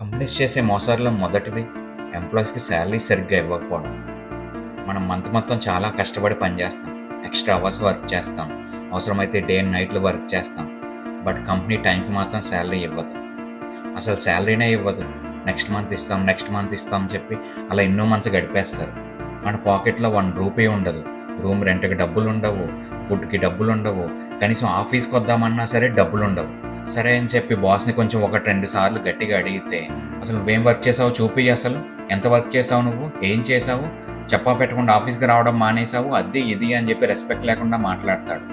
Companies చేసే మోసాల్లో మొదటిది ఎంప్లాయీస్‌కి శాలరీ సరిగ్గా ఇవ్వకపోవడం. మనం మంత్ మొత్తం చాలా కష్టపడి పనిచేస్తాం. ఎక్స్‌ట్రా అవర్స్ వర్క్ చేస్తాం. అవసరమైతే డే అండ్ నైట్‌లు వర్క్ చేస్తాం. బట్ కంపెనీ టైంకి మాత్రం శాలరీ ఇవ్వదు. అసలు శాలరీనే ఇవ్వదు. నెక్స్ట్ మంత్ ఇస్తాం, నెక్స్ట్ మంత్ ఇస్తాం అని చెప్పి అలా ఎన్నో మంత్స్ గడిపేస్తారు. మన పాకెట్‌లో ₹1 ఉండదు. రూమ్ రెంట్‌కి డబ్బులుండవు. ఫుడ్‌కి డబ్బులుండవు. కనీసం ఆఫీస్‌కొద్దామన్నా సరే డబ్బులుండవు. సరే అని చెప్పి బాస్‌ని కొంచెం 2 సార్లు గట్టిగా అడిగితే, "అసలు నువ్వేం వర్క్ చేసావో చూపియ్యి అసలు. ఎంత వర్క్ చేసావు నువ్వు? ఏం చేసావు? చెప్పా పెట్టకుండా ఆఫీస్‌కి రావడం మానేసావు. అది ఇది" అని చెప్పి రెస్పెక్ట్ లేకుండా మాట్లాడతాడు.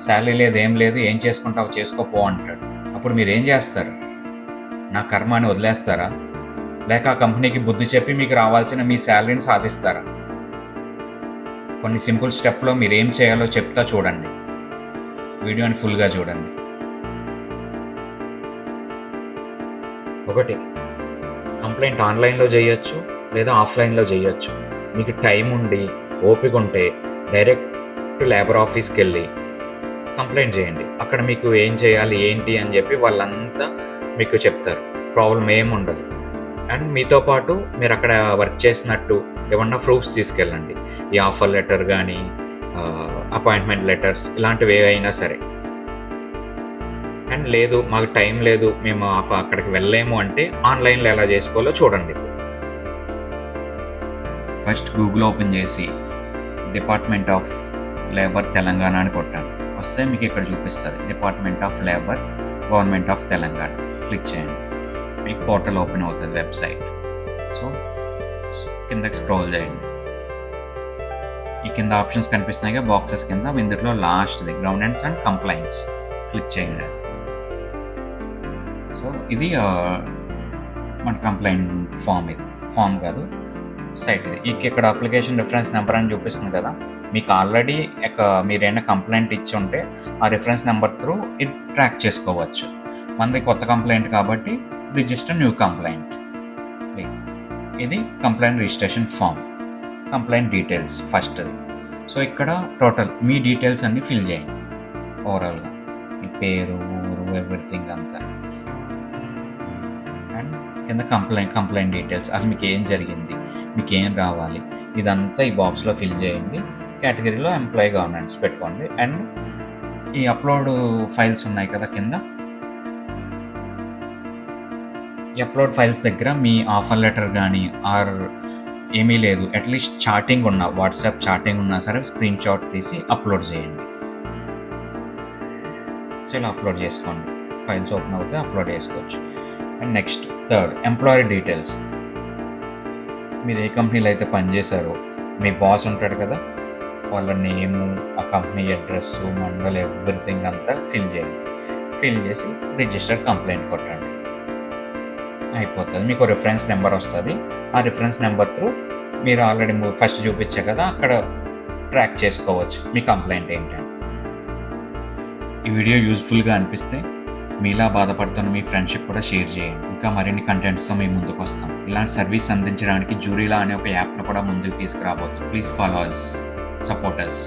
శాలరీ లేదు, ఏం లేదు. "ఏం చేసుకుంటావో చేసుకో పో" అంటాడు. అప్పుడు మీరేం చేస్తారు? నా కర్మ అని వదిలేస్తారా? లేక ఆ కంపెనీకి బుద్ధి చెప్పి మీకు రావాల్సిన మీ శాలరీని సాధిస్తారా? కొన్ని సింపుల్ స్టెప్‌లో మీరేం చేయాలో చెప్తా చూడండి. వీడియోని ఫుల్‌గా చూడండి. 1. కంప్లెయింట్ ఆన్‌లైన్‌లో చేయొచ్చు లేదా ఆఫ్‌లైన్‌లో చేయొచ్చు. మీకు టైం ఉండి, ఓపిక ఉంటే డైరెక్ట్ లేబర్ ఆఫీస్‌కెళ్ళి కంప్లెయింట్ చేయండి. అక్కడ మీకు ఏం చేయాలి, ఏంటి అని చెప్పి వాళ్ళంతా మీకు చెప్తారు. ప్రాబ్లమ్ ఏముండదు. అండ్ మీతో పాటు మీరు అక్కడ వర్క్ చేసినట్టు ఏమన్నా ప్రూఫ్స్ తీసుకెళ్ళండి. ఈ ఆఫర్ లెటర్ కానీ, అపాయింట్మెంట్ లెటర్స్ ఇలాంటివి ఏవైనా సరే. అండ్ లేదు మాకు టైం లేదు, మేము అక్కడికి వెళ్ళలేము అంటే ఆన్లైన్లో ఎలా చేసుకోవాలో చూడండి. ఫస్ట్ గూగుల్ ఓపెన్ చేసి డిపార్ట్మెంట్ ఆఫ్ లేబర్ తెలంగాణ అని కొట్టండి. వస్తే మీకు ఇక్కడ చూపిస్తుంది department of labour government of Telangana. Click చేయండి. మీకు పోర్టల్ ఓపెన్ అవుతుంది, వెబ్సైట్. సో కిందకి స్క్రోల్ చేయండి. ఈ కింద ఆప్షన్స్ కనిపిస్తున్నాయి బాక్సెస్ కింద. ఇందులో లాస్ట్ది గ్రౌండెన్స్ అండ్ కంప్లైంట్స్ క్లిక్ చేయండి. సో ఇది మన కంప్లైంట్ ఫామ్. ఇది ఫామ్ కాదు, సైట్. ఇది ఇక్కడ అప్లికేషన్ రిఫరెన్స్ నెంబర్ అని చూపిస్తుంది కదా. మీకు ఆల్రెడీ మీరైనా కంప్లైంట్ ఇచ్చి ఉంటే ఆ రిఫరెన్స్ నెంబర్ త్రూ ఇది ట్రాక్ చేసుకోవచ్చు. మనది కొత్త కంప్లైంట్ కాబట్టి రిజిస్టర్ న్యూ కంప్లైంట్. ఇది complaint registration form. Complaint details ఫస్ట్ది. సో ఇక్కడ టోటల్ మీ డీటెయిల్స్ అన్నీ ఫిల్ చేయండి. ఓవరాల్గా మీ పేరు, ఊరు, ఎవ్రీథింగ్ అంతా. అండ్ కింద కంప్లైంట్ డీటెయిల్స్, అసలు మీకు ఏం జరిగింది, మీకు ఏం రావాలి, ఇదంతా ఈ బాక్స్లో ఫిల్ చేయండి. కేటగిరీలో ఎంప్లాయీ గవర్నెన్స్ పెట్టుకోండి. అండ్ ఈ అప్లోడ్ ఫైల్స్ ఉన్నాయి కదా కింద, ఈ అప్లోడ్ ఫైల్స్ దగ్గర మీ ఆఫర్ లెటర్ కానీ ఆర్ ఏమీ లేదు, అట్లీస్ట్ చాటింగ్ ఉన్నా, వాట్సాప్ చాటింగ్ ఉన్నా సరే స్క్రీన్ షాట్ తీసి అప్లోడ్ చేయండి. సో ఇలా అప్లోడ్ చేసుకోండి. ఫైల్స్ ఓపెన్ అవుతే అప్లోడ్ చేసుకోవచ్చు. And next third employee details. మీరు ఏ కంపెనీలో అయితే పనిచేశారో మీ బాస్ ఉంటాడు కదా, వాళ్ళ నేము, ఆ కంపెనీ అడ్రస్, మండల్, ఎవ్రీథింగ్ అంతా ఫిల్ చేయండి. ఫిల్ చేసి రిజిస్టర్ కంప్లైంట్ కొట్టండి. అయిపోతుంది. మీకు రిఫరెన్స్ నెంబర్ వస్తుంది. ఆ రిఫరెన్స్ నెంబర్ త్రూ మీరు ఆల్రెడీ ఫస్ట్ చూపించే కదా, అక్కడ ట్రాక్ చేసుకోవచ్చు మీ కంప్లైంట్ ఏంటని. ఈ వీడియో యూజ్ఫుల్గా అనిపిస్తే మీలా బాధపడుతున్న మీ ఫ్రెండ్షిప్ కూడా షేర్ చేయండి. ఇంకా మరిన్ని కంటెంట్స్తో మీ ముందుకు వస్తాం. ఇలాంటి సర్వీస్ అందించడానికి జూరీలా అనే ఒక యాప్ను కూడా ముందుకు తీసుకురాబోతుంది. Please follow us, support us.